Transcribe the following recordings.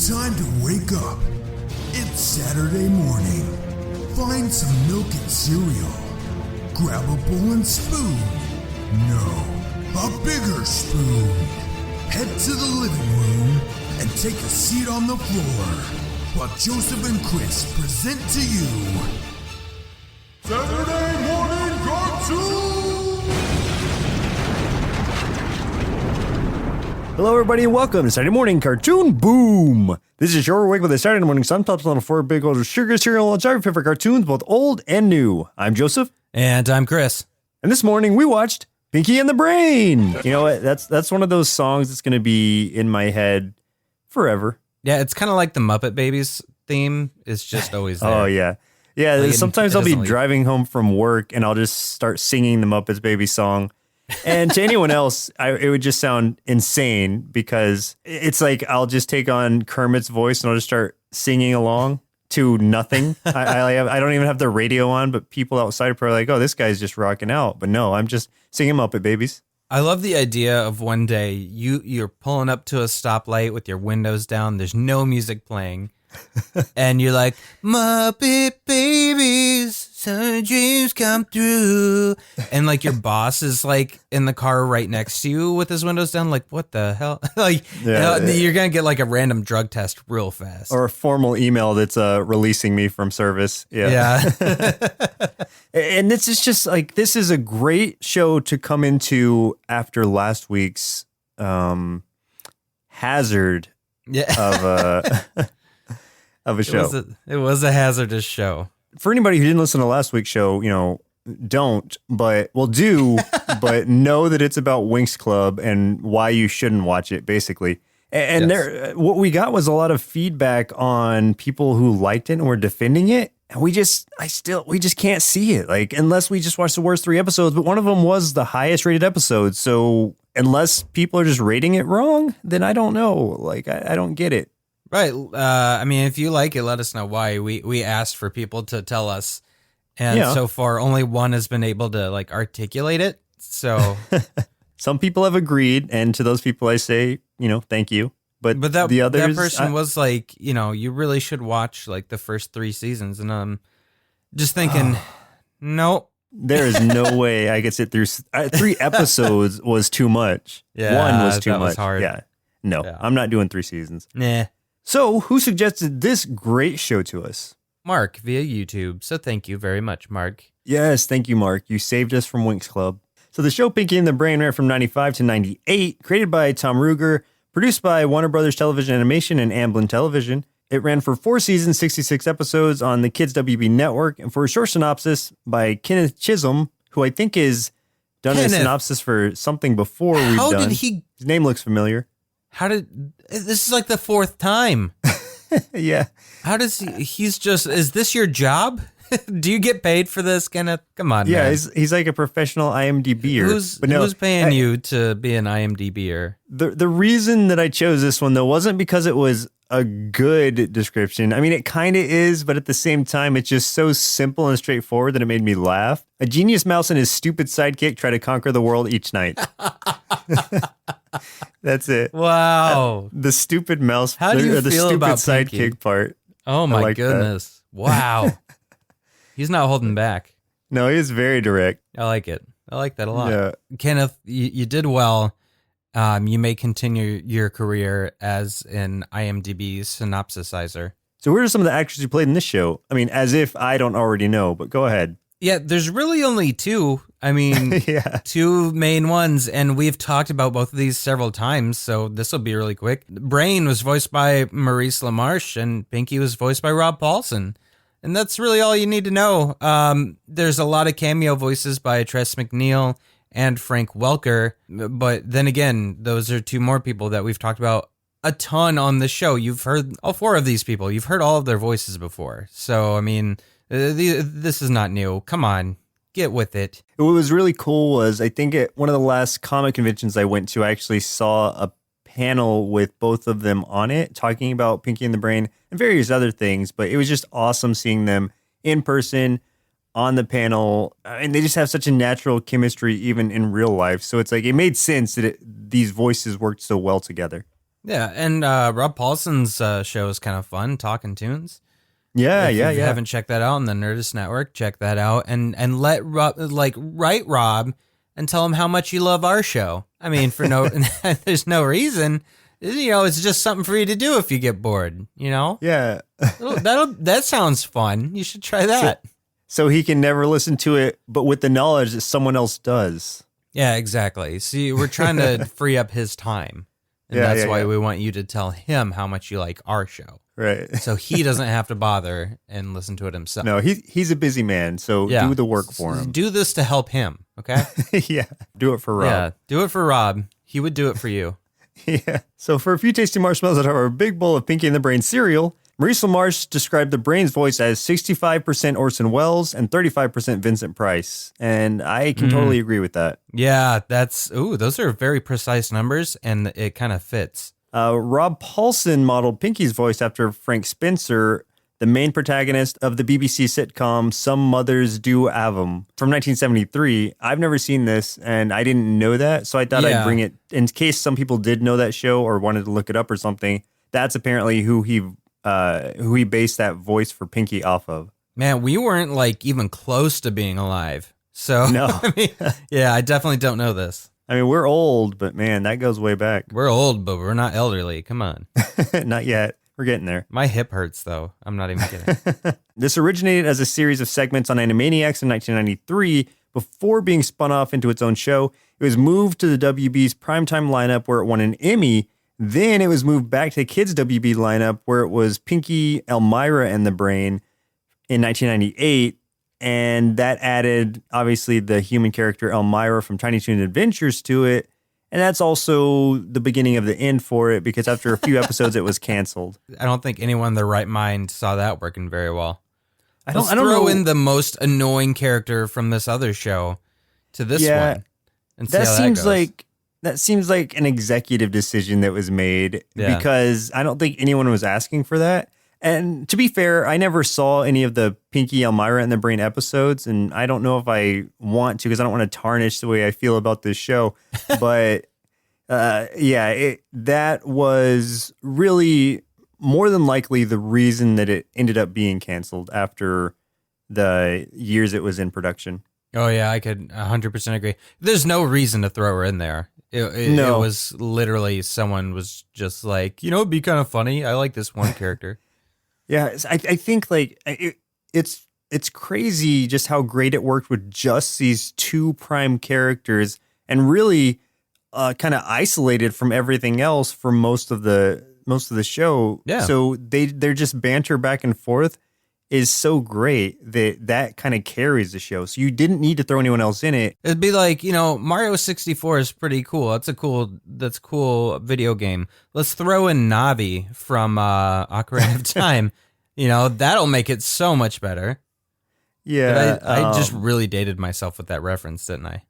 Time to wake up. It's Saturday morning. Find some milk and cereal. Grab a bowl and spoon. No, a bigger spoon. Head to the living room and take a seat on the floor while Joseph and Chris present to you Saturday Morning Cartoon! Hello, everybody, and welcome to Saturday Morning Cartoon Boom. This is your wake with a Saturday morning sun tops on 4 big old sugar cereal and our favorite cartoons, both old and new. I'm Joseph. And I'm Chris. And this morning we watched Pinky and the Brain. You know what? That's one of those songs that's going to be in my head forever. Yeah, it's kind of like the Muppet Babies theme. It's just always there. Oh, yeah. Yeah, Like sometimes I'll be driving home from work and I'll just start singing the Muppets Baby song. And to anyone else, it would just sound insane because it's like I'll just take on Kermit's voice and I'll just start singing along to nothing. I don't even have the radio on, but people outside are probably like, oh, this guy's just rocking out. But no, I'm just singing Muppet Babies. I love the idea of one day you're pulling up to a stoplight with your windows down. There's no music playing. And you're like, Muppet Babies, some dreams come through. And like your boss is like in the car right next to you with his windows down. Like, what the hell? You're going to get like a random drug test real fast. Or a formal email that's releasing me from service. Yeah. And this is just like, this is a great show to come into after last week's hazard of a show. It was a hazardous show. For anybody who didn't listen to last week's show, don't, but do, but know that it's about Winx Club and why you shouldn't watch it, basically. And yes. What we got was a lot of feedback on people who liked it and were defending it. And we just can't see it. Like, unless we just watched the worst 3 episodes, but one of them was the highest rated episode. So unless people are just rating it wrong, then I don't know. Like, I don't get it. Right. I mean, if you like it, let us know why. We asked for people to tell us. And so far, only one has been able to like articulate it. So some people have agreed. And to those people, I say, thank you. But the others, that person was like, you really should watch like the first 3 seasons. And I'm just thinking, nope. There is no way I could sit through 3 episodes was too much. Yeah, 1 was too much. Was hard. Yeah. No, yeah. I'm not doing 3 seasons. Nah. So, who suggested this great show to us? Mark, via YouTube. So thank you very much, Mark. Yes, thank you, Mark. You saved us from Winx Club. So the show Pinky and the Brain ran from 95 to 98, created by Tom Ruegger, produced by Warner Brothers Television Animation and Amblin Television. It ran for 4 seasons, 66 episodes on the Kids WB Network, and for a short synopsis by Kenneth Chisholm, who I think has done a synopsis for something before we've done. His name looks familiar. This is like the 4th time. Yeah. How does is this your job? Do you get paid for this, Kenneth? Come on, yeah, man. He's like a professional IMDb'er. Who's paying you to be an IMDb'er? The reason that I chose this one, though, wasn't because it was a good description. I mean, it kind of is, but at the same time, it's just so simple and straightforward that it made me laugh. A genius mouse and his stupid sidekick try to conquer the world each night. That's it. Wow. The stupid mouse. How do you the feel stupid about sidekick Pinky? Part? Oh my goodness. That. Wow. He's not holding back. No, he's very direct. I like it. I like that a lot. Yeah. Kenneth, you did well. You may continue your career as an IMDb synopsisizer. So who are some of the actors who played in this show? I mean, as if I don't already know, but go ahead. Yeah, there's really only 2. I mean, 2 main ones, and we've talked about both of these several times, so this will be really quick. Brain was voiced by Maurice LaMarche, and Pinky was voiced by Rob Paulson. And that's really all you need to know. There's a lot of cameo voices by Tress MacNeille and Frank Welker, but then again, those are 2 more people that we've talked about a ton on the show. You've heard all 4 of these people. You've heard all of their voices before. So, I mean, this is not new. Come on, get with it. What was really cool was, I think at one of the last comic conventions I went to, I actually saw a panel with both of them on it, talking about Pinky and the Brain and various other things, but it was just awesome seeing them in person on the panel. And they just have such a natural chemistry even in real life. So it's like, it made sense that these voices worked so well together. Yeah, and Rob Paulson's show is kind of fun, Talking Tunes. Yeah, If yeah, you yeah. haven't checked that out on the Nerdist Network, check that out and let Rob write Rob and tell him how much you love our show. I mean, for no there's no reason. You know, it's just something for you to do if you get bored, you know? Yeah. That sounds fun. You should try that. So he can never listen to it, but with the knowledge that someone else does. Yeah, exactly. See, we're trying to free up his time. And that's why we want you to tell him how much you like our show. Right. So he doesn't have to bother and listen to it himself. No, he's a busy man, so do the work for him. Do this to help him, okay? Yeah, do it for Rob. Yeah, do it for Rob. He would do it for you. Yeah. So for a few tasty marshmallows out of our big bowl of Pinky and the Brain cereal, Maurice LaMarche described the Brain's voice as 65% Orson Welles and 35% Vincent Price. And I can totally agree with that. Yeah, those are very precise numbers, and it kind of fits. Rob Paulson modeled Pinky's voice after Frank Spencer, the main protagonist of the BBC sitcom Some Mothers Do Have 'Em from 1973. I've never seen this, and I didn't know that, so I thought I'd bring it in case some people did know that show or wanted to look it up or something. That's apparently who he based that voice for Pinky off of. Man, we weren't like even close to being alive. So, No. I mean, yeah, I definitely don't know this. I mean, we're old, but man, that goes way back. We're old, but we're not elderly. Come on. Not yet. We're getting there. My hip hurts, though. I'm not even kidding. This originated as a series of segments on Animaniacs in 1993 before being spun off into its own show. It was moved to the WB's primetime lineup where it won an Emmy. Then it was moved back to the Kids WB lineup where it was Pinky, Elmira, and the Brain in 1998. And that added, obviously, the human character Elmira from Tiny Toon Adventures to it. And that's also the beginning of the end for it because after a few episodes, it was canceled. I don't think anyone in their right mind saw that working very well. I don't throw know. in the most annoying character from this other show to this one. And see that how seems goes. like that seems like an executive decision that was made because I don't think anyone was asking for that. And to be fair, I never saw any of the Pinky, Elmira, and the Brain episodes, and I don't know if I want to because I don't want to tarnish the way I feel about this show. But that was really more than likely the reason that it ended up being canceled after the years it was in production. Oh, yeah, I could 100% agree. There's no reason to throw her in there. It was literally someone was just like, it'd be kind of funny. I like this one character. Yeah, I think like it's crazy just how great it worked with just these two prime characters and really kind of isolated from everything else for most of the show. Yeah. So they're just banter back and forth is so great that kind of carries the show. So you didn't need to throw anyone else in it. It'd be like, Mario 64 is pretty cool. That's a cool video game. Let's throw in Navi from Ocarina of Time. That'll make it so much better. Yeah. But I just really dated myself with that reference, didn't I?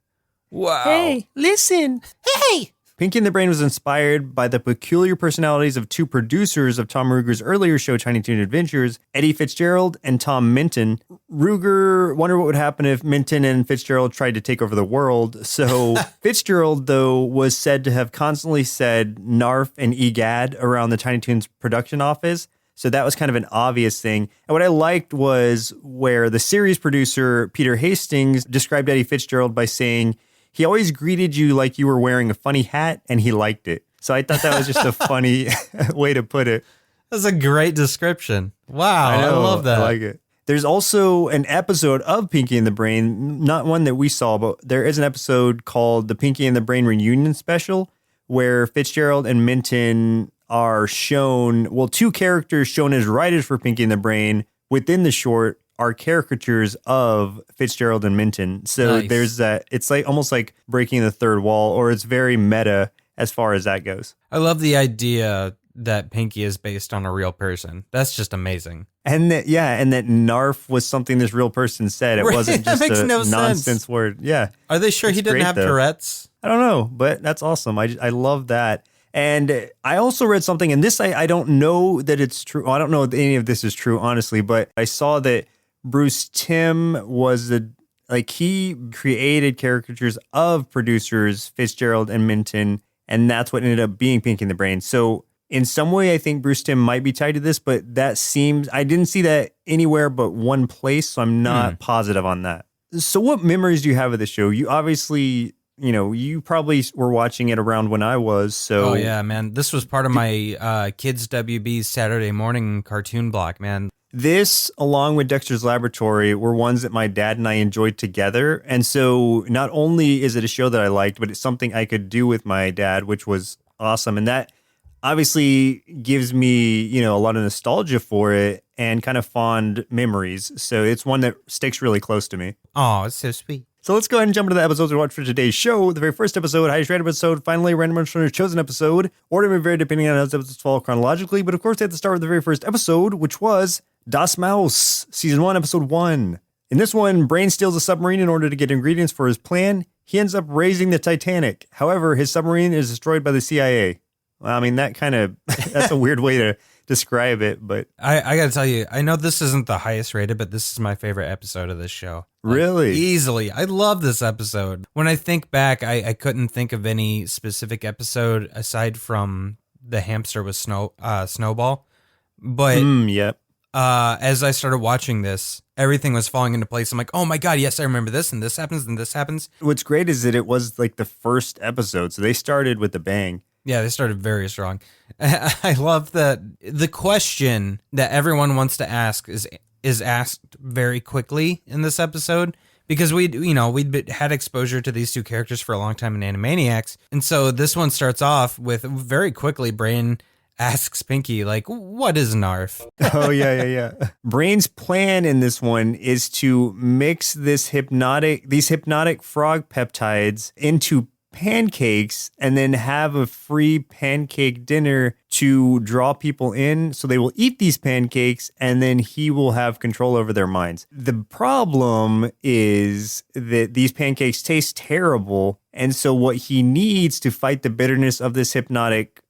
Wow. Hey, listen. Hey. Pinky and the Brain was inspired by the peculiar personalities of two producers of Tom Ruger's earlier show, Tiny Toon Adventures, Eddie Fitzgerald and Tom Minton. Ruger wondered what would happen if Minton and Fitzgerald tried to take over the world. So Fitzgerald, though, was said to have constantly said Narf and Egad around the Tiny Toons production office. So that was kind of an obvious thing. And what I liked was where the series producer, Peter Hastings, described Eddie Fitzgerald by saying, he always greeted you like you were wearing a funny hat, and he liked it. So I thought that was just a funny way to put it. That's a great description. Wow, I love that. I like it. There's also an episode of Pinky and the Brain, not one that we saw, but there is an episode called the Pinky and the Brain Reunion Special, where Fitzgerald and Minton are shown, two characters shown as writers for Pinky and the Brain within the short are caricatures of Fitzgerald and Minton. So There's that. It's like almost like breaking the third wall, or it's very meta as far as that goes. I love the idea that Pinky is based on a real person. That's just amazing. And that Narf was something this real person said. It wasn't just a nonsense word. Yeah. Are they sure he didn't have Tourette's? I don't know, but that's awesome. I love that. And I also read something, and this I don't know that it's true. I don't know if any of this is true, honestly, but I saw that Bruce Timm was he created caricatures of producers Fitzgerald and Minton And that's what ended up being Pinky and the Brain. So in some way, I think Bruce Timm might be tied to this, but that seems, I didn't see that anywhere but one place. So I'm not positive on that. So what memories do you have of the show? You obviously, you probably were watching it around when I was. So oh yeah, man, this was part of my Kids WB's Saturday morning cartoon block, man. This, along with Dexter's Laboratory, were ones that my dad and I enjoyed together. And so not only is it a show that I liked, but it's something I could do with my dad, which was awesome. And that obviously gives me, a lot of nostalgia for it and kind of fond memories. So it's one that sticks really close to me. Oh, it's so sweet. So let's go ahead and jump into the episodes we watched for today's show. The very first episode, highest rated episode, finally random chosen episode. Order may vary depending on how those episodes fall chronologically, but of course they have to start with the very first episode, which was Das Maus, Season 1, Episode 1. In this one, Brain steals a submarine in order to get ingredients for his plan. He ends up raising the Titanic. However, his submarine is destroyed by the CIA. Well, I mean, that's a weird way to describe it, but I gotta tell you, I know this isn't the highest rated, but this is my favorite episode of this show. Really? Easily. I love this episode. When I think back, I couldn't think of any specific episode aside from the hamster with Snowball. But yep. As I started watching this, everything was falling into place. I'm like, oh my God, yes, I remember this, and this happens, and this happens. What's great is that it was like the first episode, so they started with a bang. Yeah, they started very strong. I love that the question that everyone wants to ask is asked very quickly in this episode, because we'd had exposure to these two characters for a long time in Animaniacs. And so this one starts off with very quickly Brain asks Pinky, like, what is NARF? Oh, yeah. Brain's plan in this one is to mix these hypnotic frog peptides into pancakes and then have a free pancake dinner to draw people in so they will eat these pancakes and then he will have control over their minds. The problem is that these pancakes taste terrible, and so what he needs to fight the bitterness of these hypnotic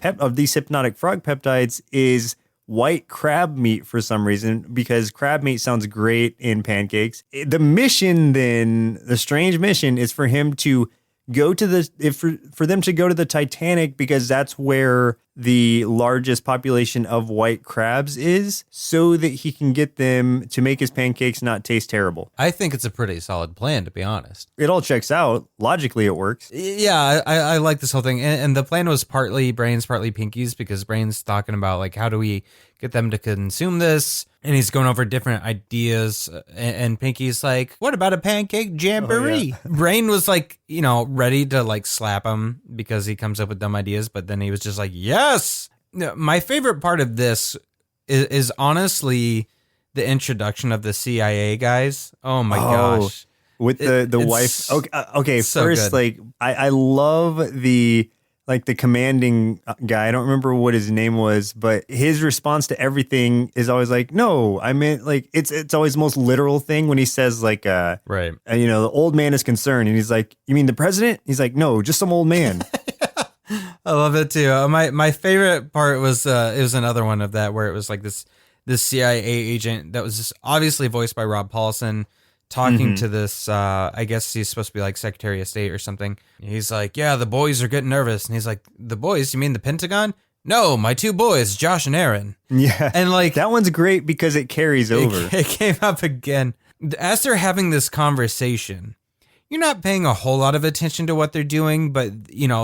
frog peptides is white crab meat for some reason, because crab meat sounds great in pancakes. The mission then, the strange mission, is for him to go to for them to go to the Titanic, because that's where the largest population of white crabs is, so that he can get them to make his pancakes not taste terrible. I think it's a pretty solid plan, to be honest. It all checks out. Logically, it works. Yeah, I like this whole thing. And the plan was partly Brain's, partly Pinky's, because Brain's talking about, like, how do we get them to consume this? And he's going over different ideas. And Pinky's like, what about a pancake jamboree? Oh, yeah. Brain was like, ready to like slap him because he comes up with dumb ideas. But then he was just like, yes. My favorite part of this is honestly the introduction of the CIA guys. Oh my gosh. With the wife. Okay. So first, good. like, I love the commanding guy. I don't remember what his name was, but his response to everything is always like, no, I meant, like, it's always the most literal thing when he says, like, right. The old man is concerned, and he's like, you mean the president? He's like, no, just some old man. I love it too. My favorite part was it was another one of that where it was like this CIA agent that was just obviously voiced by Rob Paulson, talking to this, I guess he's supposed to be like Secretary of State or something. He's like, yeah, the boys are getting nervous. And he's like, the boys? You mean the Pentagon? No, my two boys, Josh and Aaron. Yeah. And like, that one's great because it carries over. It came up again. As they're having this conversation, you're not paying a whole lot of attention to what they're doing, but,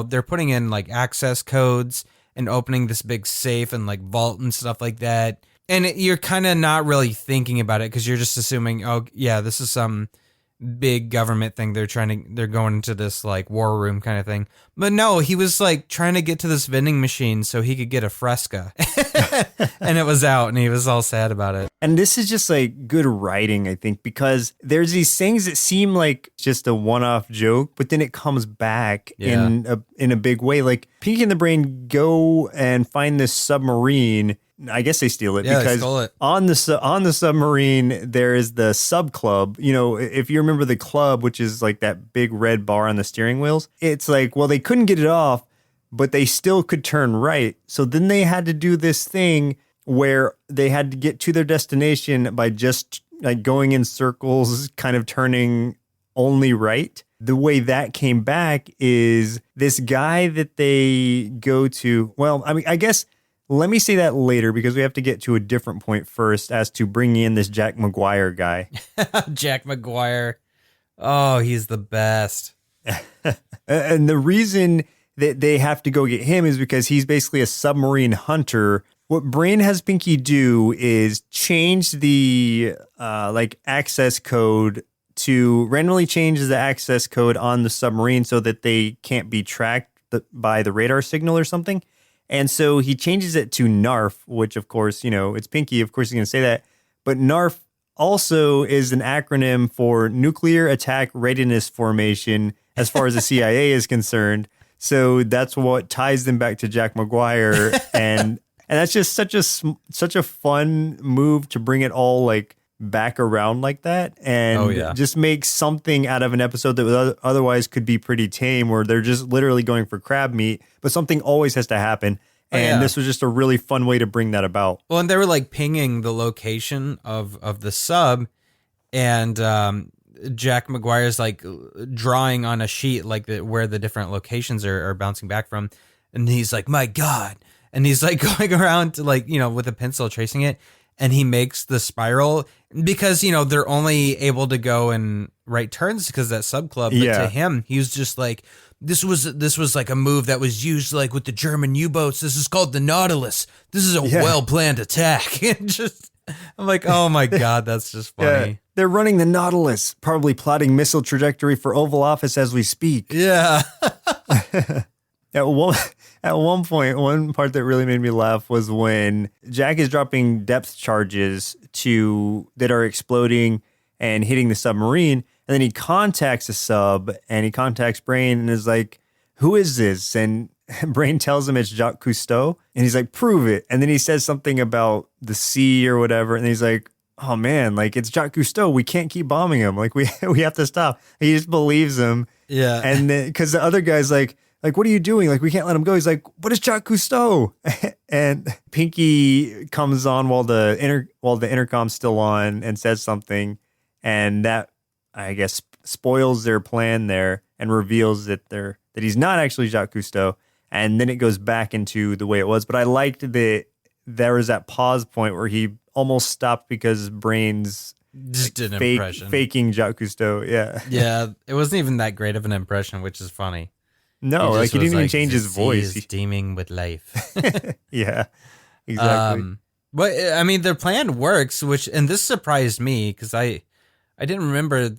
they're putting in like access codes and opening this big safe and like vault and stuff like that. And you're kind of not really thinking about it because you're just assuming, oh, yeah, this is some big government thing. They're going into this like war room kind of thing. But no, he was like trying to get to this vending machine so he could get a Fresca. And it was out and he was all sad about it. And this is just like good writing, I think, because there's these things that seem like just a one-off joke, but then it comes back in a big way. Like Pinky and the Brain go and find this submarine. I guess they steal it because they stole it. on the submarine there is the sub club. If you remember the club, which is like that big red bar on the steering wheels, it's like, well, they couldn't get it off, but they still could turn right. So then they had to do this thing where they had to get to their destination by just like going in circles, kind of turning only right. the way that came back is this guy that they go to. Well, I mean, I guess let me say that later because we have to get to a different point first as to bringing in this Jack McGuire guy. Jack McGuire. Oh, he's the best. And the reason that they have to go get him is because he's basically a submarine hunter. What Brain has Pinky do is change the access code to randomly change the access code on the submarine so that they can't be tracked by the radar signal or something. And so he changes it to NARF, which of course, it's Pinky. Of course he's going to say that. But NARF also is an acronym for Nuclear Attack Readiness Formation as far as the CIA is concerned. So that's what ties them back to Jack McGuire. And that's just such a fun move to bring it all like back around like that and just make something out of an episode that otherwise could be pretty tame where they're just literally going for crab meat, but something always has to happen. And this was just a really fun way to bring that about. Well, and they were like pinging the location of the sub, and Jack McGuire's like drawing on a sheet like where the different locations are bouncing back from. And he's like, my God. And he's like going around to like, with a pencil tracing it. And he makes the spiral because, they're only able to go in right turns because that sub club. But to him, he was just like, this was like a move that was used like with the German U-boats. This is called the Nautilus. This is a well-planned attack. And I'm like, oh my God, that's just funny. Yeah. They're running the Nautilus, probably plotting missile trajectory for Oval Office as we speak. Yeah. At one point, one part that really made me laugh was when Jack is dropping depth charges that are exploding and hitting the submarine. And then he contacts a sub and he contacts Brain and is like, who is this? And Brain tells him it's Jacques Cousteau. And he's like, prove it. And then he says something about the sea or whatever. And he's like, oh man, like it's Jacques Cousteau. We can't keep bombing him. Like we have to stop. He just believes him. Yeah. And then, cause the other guy's like, what are you doing? Like, we can't let him go. He's like, what is Jacques Cousteau? And Pinky comes on while the intercom's still on and says something. And that, I guess, spoils their plan there and reveals that he's not actually Jacques Cousteau. And then it goes back into the way it was. But I liked that there was that pause point where he almost stopped because Brain's just did an impression. Faking Jacques Cousteau. Yeah. Yeah. It wasn't even that great of an impression, which is funny. No, he didn't even change his voice. He's teeming with life. Yeah, exactly. But I mean, their plan works, and this surprised me because I didn't remember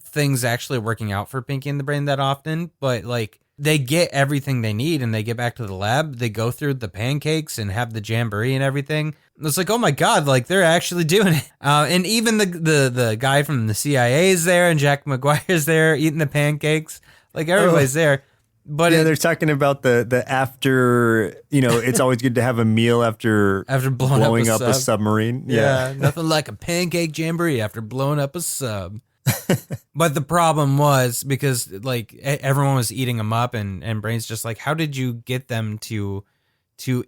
things actually working out for Pinky and the Brain that often. But like, they get everything they need, and they get back to the lab. They go through the pancakes and have the jamboree and everything. It's like, oh my God, like they're actually doing it. And even the guy from the CIA is there, and Jack McGuire's there eating the pancakes. Like everybody's there. But they're talking about the after, it's always good to have a meal after blowing up a submarine. Yeah, nothing like a pancake jamboree after blowing up a sub. But the problem was because like everyone was eating them up and Brain's just like, how did you get them to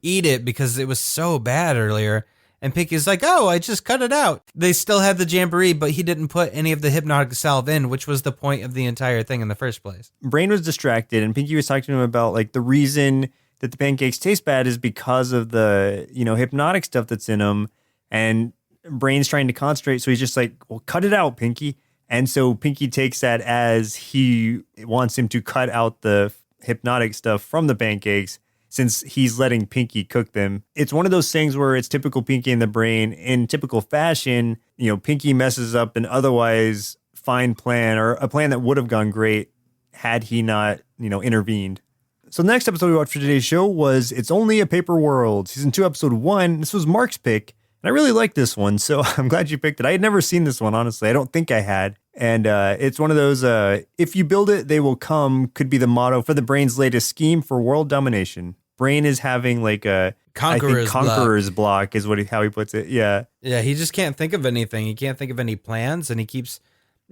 eat it? Because it was so bad earlier. And Pinky's like, oh, I just cut it out. They still had the jamboree, but he didn't put any of the hypnotic salve in, which was the point of the entire thing in the first place. Brain was distracted, and Pinky was talking to him about like the reason that the pancakes taste bad is because of the, hypnotic stuff that's in them. And Brain's trying to concentrate, so he's just like, well, cut it out, Pinky. And so Pinky takes that as he wants him to cut out the hypnotic stuff from the pancakes, since he's letting Pinky cook them. It's one of those things where it's typical Pinky and the Brain. In typical fashion, Pinky messes up an otherwise fine plan or a plan that would have gone great had he not, intervened. So the next episode we watched for today's show was It's Only a Paper World, Season 2, Episode 1. This was Mark's pick, and I really liked this one, so I'm glad you picked it. I had never seen this one, honestly. I don't think I had. And it's one of those, if you build it, they will come, could be the motto for the Brain's latest scheme for world domination. Brain is having like a conqueror's block is how he puts it. Yeah. Yeah. He just can't think of anything. He can't think of any plans, and he keeps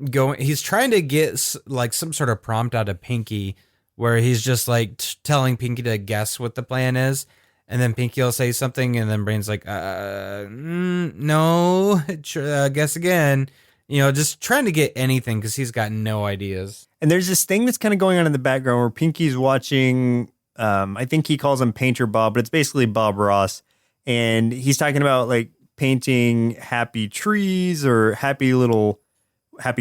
going. He's trying to get like some sort of prompt out of Pinky where he's just like telling Pinky to guess what the plan is. And then Pinky will say something, and then Brain's like, no, guess again. Just trying to get anything because he's got no ideas. And there's this thing that's kind of going on in the background where Pinky's watching, I think he calls him Painter Bob, but it's basically Bob Ross. And he's talking about like painting happy trees or happy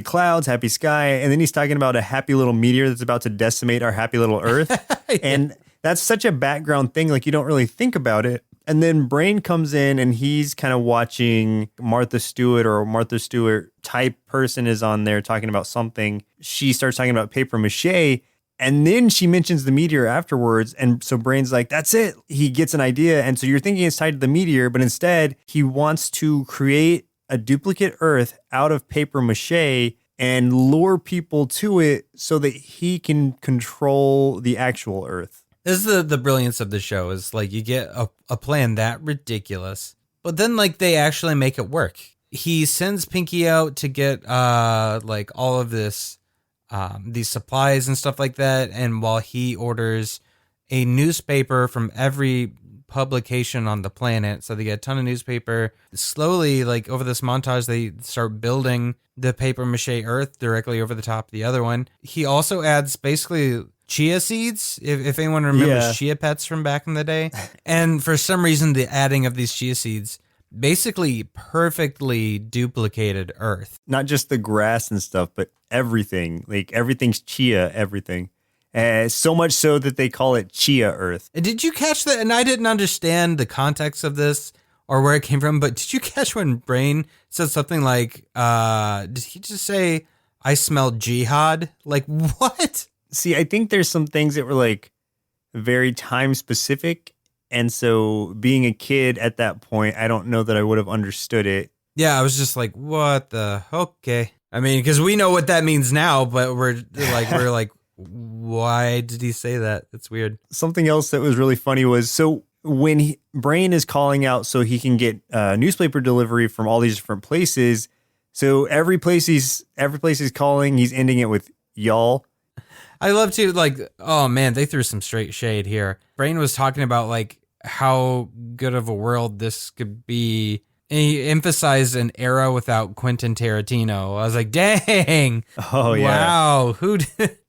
clouds, happy sky. And then he's talking about a happy little meteor that's about to decimate our happy little Earth. Yeah. And that's such a background thing. Like you don't really think about it. And then Brain comes in and he's kind of watching Martha Stewart type person is on there talking about something. She starts talking about paper mache. And then she mentions the meteor afterwards. And so Brain's like, that's it. He gets an idea. And so you're thinking it's tied to the meteor, but instead he wants to create a duplicate Earth out of paper mache and lure people to it so that he can control the actual Earth. This is the brilliance of the show is like you get a plan that ridiculous, but then like they actually make it work. He sends Pinky out to get like all of this, these supplies and stuff like that. And while he orders a newspaper from every publication on the planet, so they get a ton of newspaper. Slowly, like over this montage, they start building the paper mache Earth directly over the top of the other one. He also adds basically chia seeds, if anyone remembers Chia Pets from back in the day. And for some reason, the adding of these chia seeds basically perfectly duplicated Earth. Not just the grass and stuff, but everything. Like everything's chia, everything. So much so that they call it Chia Earth. And did you catch that? And I didn't understand the context of this or where it came from, but did you catch when Brain said something like, did he just say, I smell jihad? Like, what? See, I think there's some things that were like very time specific. And so being a kid at that point, I don't know that I would have understood it. Yeah, I was just like, what the? Okay. I mean, because we know what that means now, but we're like, why did he say that? It's weird. Something else that was really funny was, so when Brain is calling out so he can get newspaper delivery from all these different places, so every place he's calling, he's ending it with y'all. I love to, like, oh man, they threw some straight shade here. Brain was talking about like how good of a world this could be. And he emphasized an era without Quentin Tarantino. I was like, dang. Oh, yeah. Wow.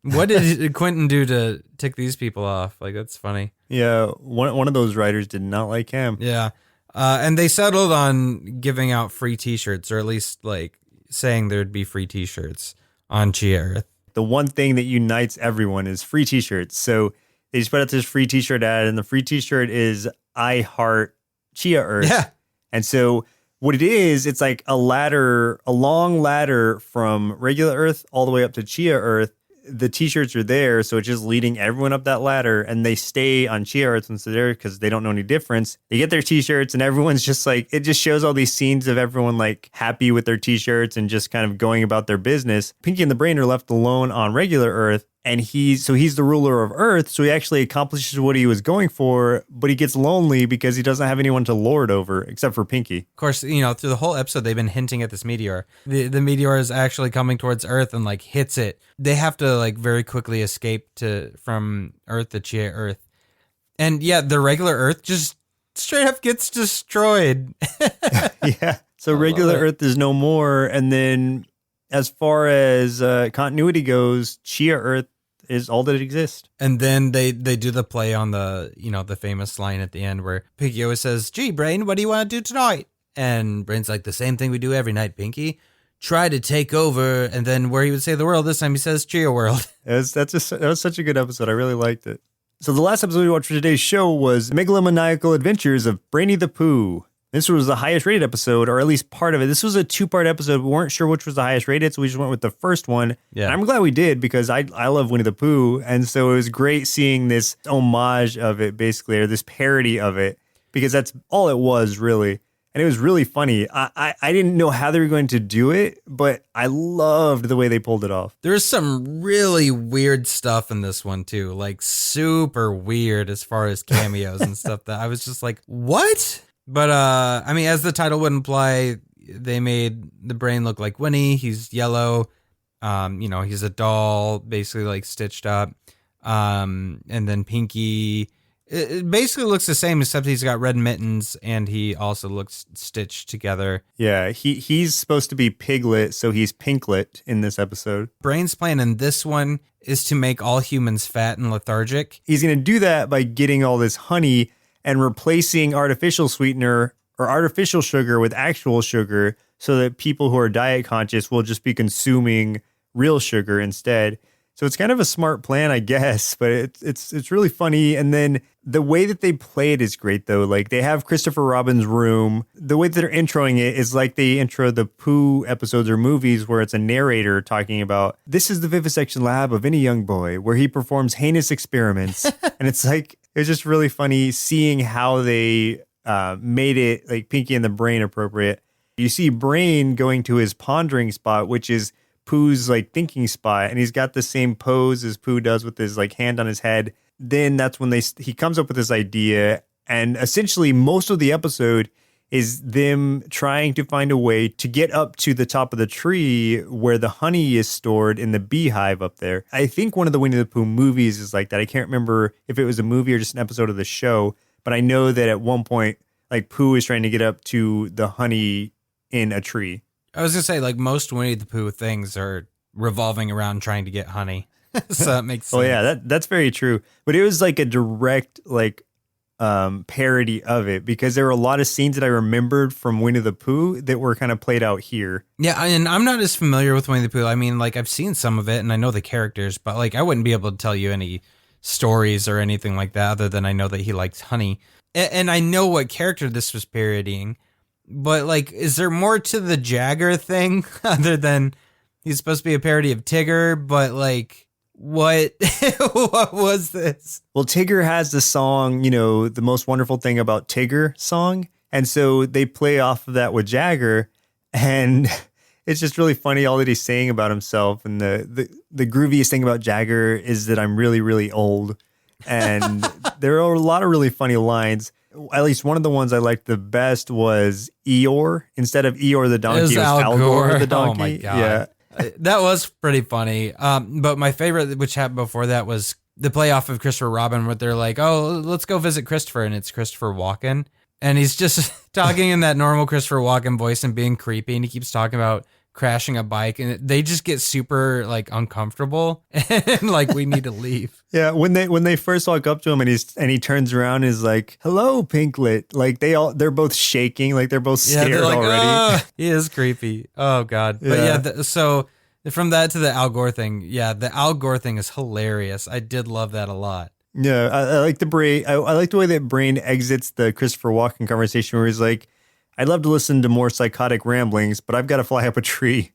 What did Quentin do to tick these people off? Like, that's funny. Yeah. One of those writers did not like him. Yeah. And they settled on giving out free t-shirts, or at least like saying there'd be free t-shirts on Chia Earth. The one thing that unites everyone is free t-shirts. So they just put out this free t-shirt ad, and the free t-shirt is I Heart Chia Earth. Yeah. And so what it is, it's like a long ladder from regular Earth all the way up to Chia Earth. The t-shirts are there, so it's just leading everyone up that ladder, and they stay on Chia Earth once they're there because they don't know any difference. They get their t-shirts, and everyone's just like, it just shows all these scenes of everyone like happy with their t-shirts and just kind of going about their business. Pinky and the Brain are left alone on regular Earth, and he's the ruler of Earth, so he actually accomplishes what he was going for, but he gets lonely because he doesn't have anyone to lord over except for Pinky. Of course, you know, through the whole episode, they've been hinting at this meteor. The meteor is actually coming towards Earth and like hits it. They have to like very quickly escape from Earth to Chia Earth. And yeah, the regular Earth just straight up gets destroyed. Yeah. So regular Earth is no more. And then as far as continuity goes, Chia Earth is all that exists. And then they do the play on the, you know, the famous line at the end where Pinky always says, gee, Brain, what do you want to do tonight? And Brain's like, the same thing we do every night, Pinky. Try to take over. And then where he would say the world, this time he says Chia World. That was such a good episode. I really liked it. So the last episode we watched for today's show was Megalomaniacal Adventures of Brainie the Pooh. This was the highest rated episode, or at least part of it. This was a 2-part episode. We weren't sure which was the highest rated, so we just went with the first one. Yeah. And I'm glad we did, because I love Winnie the Pooh. And so it was great seeing this homage of it, basically, or this parody of it, because that's all it was, really. And it was really funny. I didn't know how they were going to do it, but I loved the way they pulled it off. There's some really weird stuff in this one, too. Like, super weird as far as cameos and stuff that I was just like, what? But, I mean, as the title would imply, they made the Brain look like Winnie. He's yellow. You know, he's a doll, basically like stitched up. And then Pinky It basically looks the same, except he's got red mittens and he also looks stitched together. Yeah, he's supposed to be Piglet, so he's Pinklet in this episode. Braine's plan in this one is to make all humans fat and lethargic. He's going to do that by getting all this honey and replacing artificial sweetener or artificial sugar with actual sugar so that people who are diet conscious will just be consuming real sugar instead. So it's kind of a smart plan, I guess, but it's really funny. And then the way that they play it is great, though. Like, they have Christopher Robin's room. The way that they're introing it is like they intro the Pooh episodes or movies where it's a narrator talking about, this is the vivisection lab of any young boy where he performs heinous experiments. And it's like, it's just really funny seeing how they made it like Pinky and the Brain appropriate. You see Brain going to his pondering spot, which is Pooh's like thinking spot, and he's got the same pose as Pooh does with his like hand on his head. Then that's when he comes up with this idea, and essentially most of the episode is them trying to find a way to get up to the top of the tree where the honey is stored in the beehive up there. I think one of the Winnie the Pooh movies is like that. I can't remember if it was a movie or just an episode of the show, but I know that at one point like Pooh is trying to get up to the honey in a tree. I was going to say, like, most Winnie the Pooh things are revolving around trying to get honey. So that makes sense. Oh, yeah, that's very true. But it was like a direct, like, parody of it because there were a lot of scenes that I remembered from Winnie the Pooh that were kind of played out here. Yeah, and I'm not as familiar with Winnie the Pooh. I mean, like, I've seen some of it and I know the characters, but, like, I wouldn't be able to tell you any stories or anything like that other than I know that he likes honey. And I know what character this was parodying. But, like, is there more to the Jagger thing other than he's supposed to be a parody of Tigger? But, like, what what was this? Well, Tigger has the song, you know, The Most Wonderful Thing About Tigger song. And so they play off of that with Jagger. And it's just really funny all that he's saying about himself. And the grooviest thing about Jagger is that I'm really, really old. And there are a lot of really funny lines. At least one of the ones I liked the best was Eeyore. Instead of Eeyore the donkey, it was Al Gore the donkey. Oh my God. Yeah. That was pretty funny. But my favorite, which happened before that, was the playoff of Christopher Robin, where they're like, oh, let's go visit Christopher. And it's Christopher Walken. And he's just talking in that normal Christopher Walken voice and being creepy. And he keeps talking about crashing a bike. And they just get super like uncomfortable and like, we need to leave. Yeah, when they first walk up to him and he turns around and is like, "Hello, Pinklet." Like they're both shaking, like they're both scared like, already. Oh, he is creepy. Oh God. Yeah. But yeah, so from that to the Al Gore thing, yeah, the Al Gore thing is hilarious. I did love that a lot. Yeah, I like the Brain. I like the way that Brain exits the Christopher Walken conversation where he's like, "I'd love to listen to more psychotic ramblings, but I've got to fly up a tree,"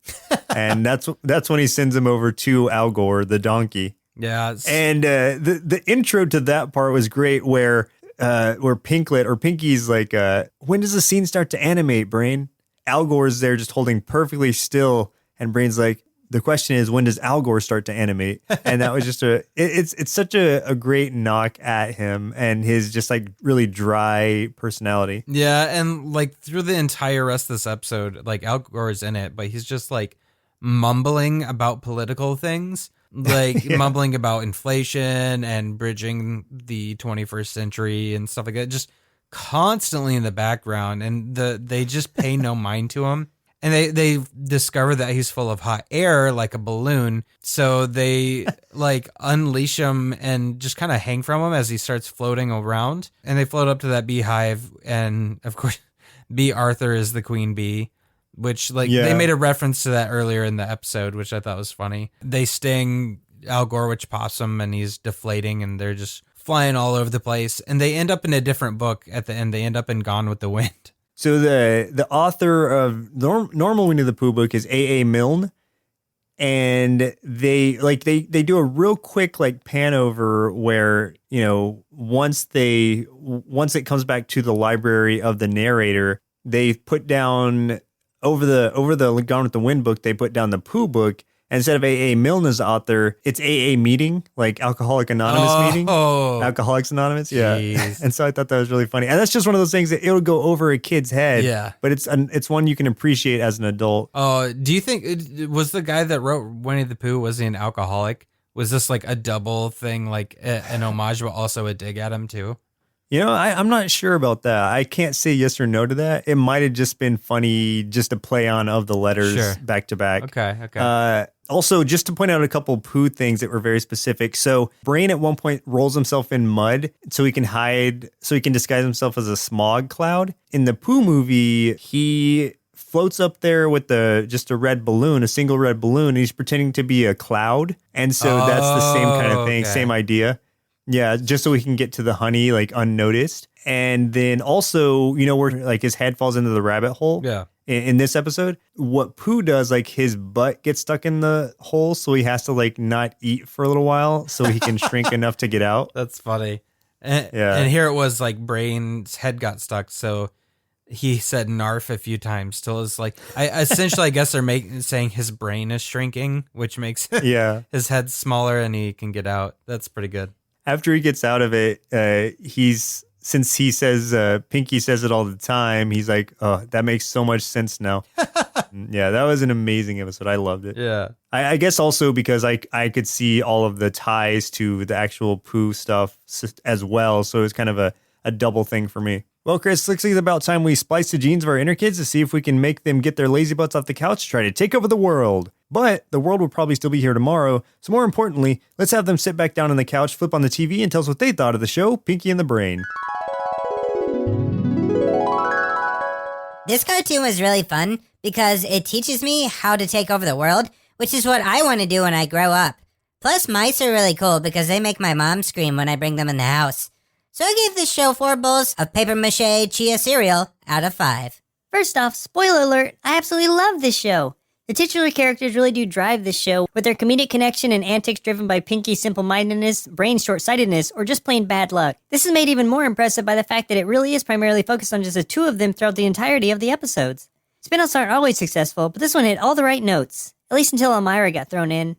and that's when he sends him over to Al Gore, the donkey. Yeah, and the intro to that part was great, where Pinklet or Pinky's like, "When does the scene start to animate, Brain?" Al Gore's there just holding perfectly still, and Brain's like, "The question is, when does Al Gore start to animate?" And that was just it's such a great knock at him and his just like really dry personality. Yeah, and like through the entire rest of this episode, like Al Gore is in it, but he's just like mumbling about political things. Like Yeah. mumbling about inflation and bridging the 21st century and stuff like that, just constantly in the background. And they just pay no mind to him. And they discover that he's full of hot air, like a balloon. So they like unleash him and just kind of hang from him as he starts floating around. And they float up to that beehive. And of course, Bee Arthur is the queen bee. Which, like, they made a reference to that earlier in the episode, which I thought was funny. They sting Al Gore, which pops him, and he's deflating, and they're just flying all over the place. And they end up in a different book at the end. They end up in Gone with the Wind. So the author of the normal Winnie the Pooh book is A.A. Milne, and they do a real quick like pan over where, you know, once it comes back to the library of the narrator, they put down over the Gone with the Wind book, they put down the Pooh book. And instead of A.A. Milne as author, it's A.A. Meeting, like Alcoholic Anonymous meeting. Alcoholics Anonymous, yeah. And so I thought that was really funny. And that's just one of those things that it'll go over a kid's head. Yeah. But it's one you can appreciate as an adult. Do you think, was the guy that wrote Winnie the Pooh, was he an alcoholic? Was this like a double thing, like an homage, but also a dig at him too? I'm not sure about that. I can't say yes or no to that. It might have just been funny, just a play on of the letters back to back. Okay. Also, just to point out a couple Pooh things that were very specific. So, Brain at one point rolls himself in mud so he can disguise himself as a smog cloud. In the Pooh movie, he floats up there with just a red balloon, a single red balloon, and he's pretending to be a cloud. And so that's the same kind of thing, same idea. Yeah, just so we can get to the honey like unnoticed. And then also, where like his head falls into the rabbit hole. Yeah. In this episode, what Pooh does, like his butt gets stuck in the hole, so he has to like not eat for a little while so he can shrink enough to get out. That's funny. And here it was like Brain's head got stuck, so he said "narf" a few times till it's like I guess they're saying his brain is shrinking, which makes his head smaller and he can get out. That's pretty good. After he gets out of it, since he says Pinky says it all the time, he's like, oh, that makes so much sense now. Yeah, that was an amazing episode. I loved it. Yeah. I guess also because I could see all of the ties to the actual Pooh stuff as well. So it was kind of a double thing for me. Well, Chris, looks like it's about time we splice the genes of our inner kids to see if we can make them get their lazy butts off the couch, try to take over the world. But the world will probably still be here tomorrow. So more importantly, let's have them sit back down on the couch, flip on the TV, and tell us what they thought of the show, Pinky and the Brain. This cartoon was really fun because it teaches me how to take over the world, which is what I want to do when I grow up. Plus, mice are really cool because they make my mom scream when I bring them in the house. So I gave this show 4 bowls of papier-mâché chia cereal out of 5. First off, spoiler alert, I absolutely love this show. The titular characters really do drive this show with their comedic connection and antics driven by Pinky's simple-mindedness, Brain's short-sightedness, or just plain bad luck. This is made even more impressive by the fact that it really is primarily focused on just the 2 of them throughout the entirety of the episodes. Spin-offs aren't always successful, but this one hit all the right notes, at least until Elmira got thrown in.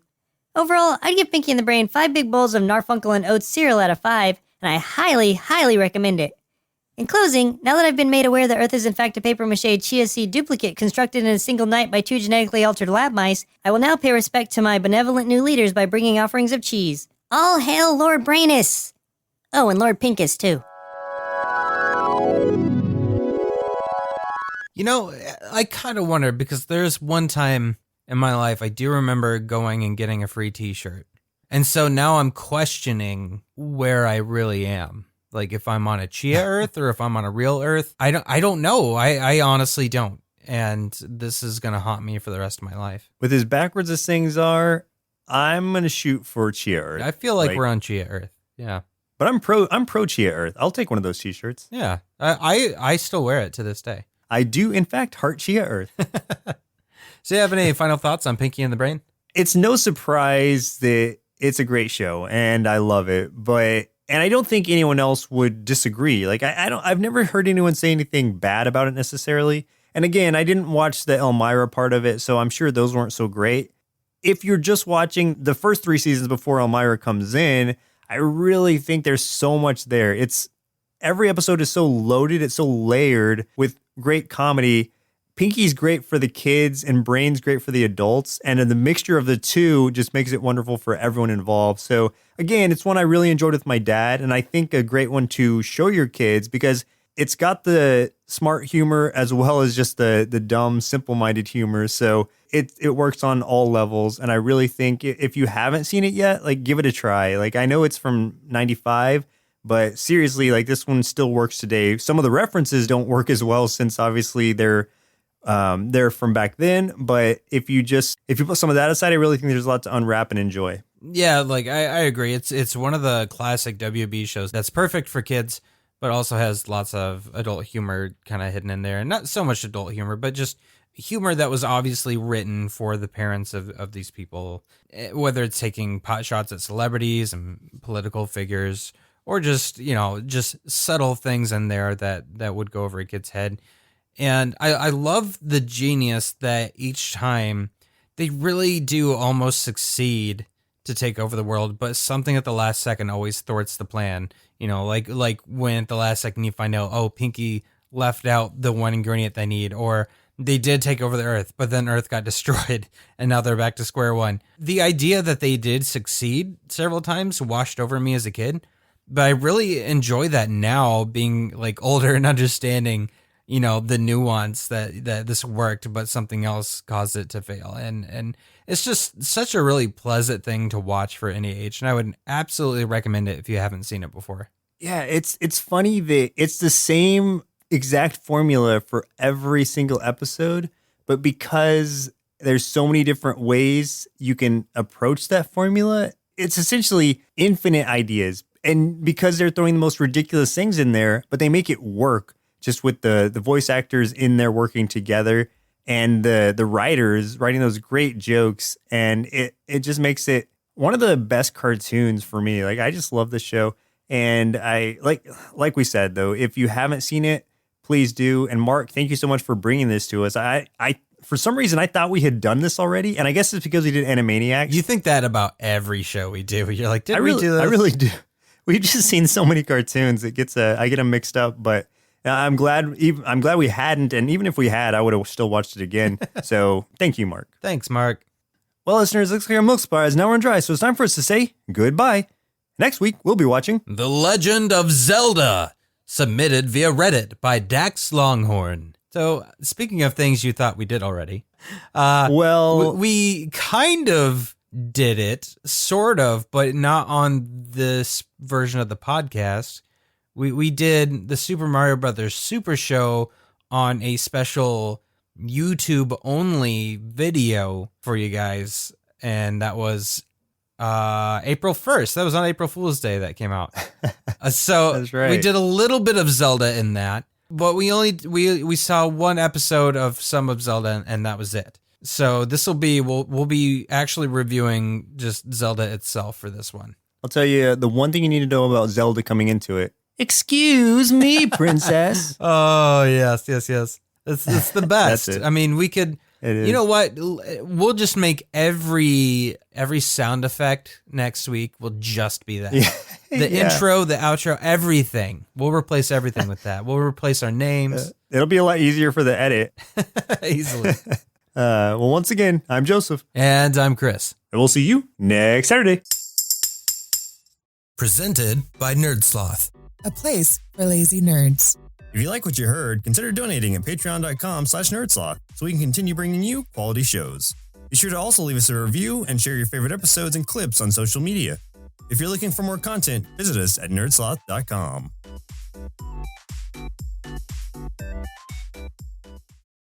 Overall, I'd give Pinky and the Brain 5 big bowls of Narfunkel and Oats cereal out of 5, and I highly, highly recommend it. In closing, now that I've been made aware that Earth is in fact a papier-mâché chia seed duplicate constructed in a single night by 2 genetically altered lab mice, I will now pay respect to my benevolent new leaders by bringing offerings of cheese. All hail Lord Brainus! Oh, and Lord Pinkus, too. I kind of wonder, because there's one time in my life I do remember going and getting a free t-shirt. And so now I'm questioning where I really am. Like if I'm on a chia Earth or if I'm on a real Earth. I don't know. I honestly don't. And this is going to haunt me for the rest of my life. With as backwards as things are, I'm going to shoot for chia Earth. I feel like we're on chia Earth. Yeah. But I'm pro chia Earth. I'll take one of those t-shirts. Yeah. I still wear it to this day. I do, in fact, heart chia Earth. So you have any final thoughts on Pinky and the Brain? It's no surprise that it's a great show and I love it, and I don't think anyone else would disagree. Like I've never heard anyone say anything bad about it necessarily. And again, I didn't watch the Elmira part of it, so I'm sure those weren't so great. If you're just watching the first 3 seasons before Elmira comes in, I really think there's so much there. Every episode is so loaded, it's so layered with great comedy. Pinky's great for the kids and Brain's great for the adults. And then the mixture of the two just makes it wonderful for everyone involved. So again, it's one I really enjoyed with my dad. And I think a great one to show your kids because it's got the smart humor as well as just the dumb, simple-minded humor. So it works on all levels. And I really think if you haven't seen it yet, like give it a try. Like I know it's from 95, but seriously, like this one still works today. Some of the references don't work as well since obviously they're from back then, but if you put some of that aside, I really think there's a lot to unwrap and enjoy. Yeah, like I agree. It's one of the classic WB shows that's perfect for kids, but also has lots of adult humor kind of hidden in there. And not so much adult humor, but just humor that was obviously written for the parents of these people, whether it's taking pot shots at celebrities and political figures, or just subtle things in there that would go over a kid's head. And I love the genius that each time they really do almost succeed to take over the world, but something at the last second always thwarts the plan. Like when at the last second you find out, oh, Pinky left out the one ingredient they need, or they did take over the Earth, but then Earth got destroyed, and now they're back to square one. The idea that they did succeed several times washed over me as a kid, but I really enjoy that now, being like older and understanding, you know, the nuance that this worked, but something else caused it to fail. And it's just such a really pleasant thing to watch for any age, and I would absolutely recommend it if you haven't seen it before. Yeah, it's funny that it's the same exact formula for every single episode, but because there's so many different ways you can approach that formula, it's essentially infinite ideas. And because they're throwing the most ridiculous things in there, but they make it work just with the voice actors in there working together and the writers writing those great jokes. And it just makes it one of the best cartoons for me. Like, I just love this show. And I like we said, though, if you haven't seen it, please do. And Mark, thank you so much for bringing this to us. I for some reason, I thought we had done this already. And I guess it's because we did Animaniacs. You think that about every show we do. You're like, did we do this? I really do. We've just seen so many cartoons. It gets I get them mixed up, but I'm glad we hadn't. And even if we had, I would have still watched it again. So thank you, Mark. Thanks, Mark. Well, listeners, looks like our milk supply is now run dry. So it's time for us to say goodbye. Next week, we'll be watching The Legend of Zelda, submitted via Reddit by Dax Longhorn. So, speaking of things you thought we did already, we kind of did it, sort of, but not on this version of the podcast. We did the Super Mario Brothers Super Show on a special YouTube-only video for you guys, and that was April 1st. That was on April Fool's Day that came out. So that's right. We did a little bit of Zelda in that, but we saw one episode of some of Zelda, and that was it. So this will be we'll be actually reviewing just Zelda itself for this one. I'll tell you the one thing you need to know about Zelda coming into it. Excuse me, princess. Oh yes. It's the best. That's it. I mean, we could. You know what? We'll just make every sound effect next week will just be that. The intro, the outro, everything. We'll replace everything with that. We'll replace our names. It'll be a lot easier for the edit. Easily. Well, once again, I'm Joseph. And I'm Chris. And we'll see you next Saturday. Presented by Nerdsloth, a place for lazy nerds. If you like what you heard, consider donating at patreon.com/nerdsloth so we can continue bringing you quality shows. Be sure to also leave us a review and share your favorite episodes and clips on social media. If you're looking for more content, visit us at nerdsloth.com.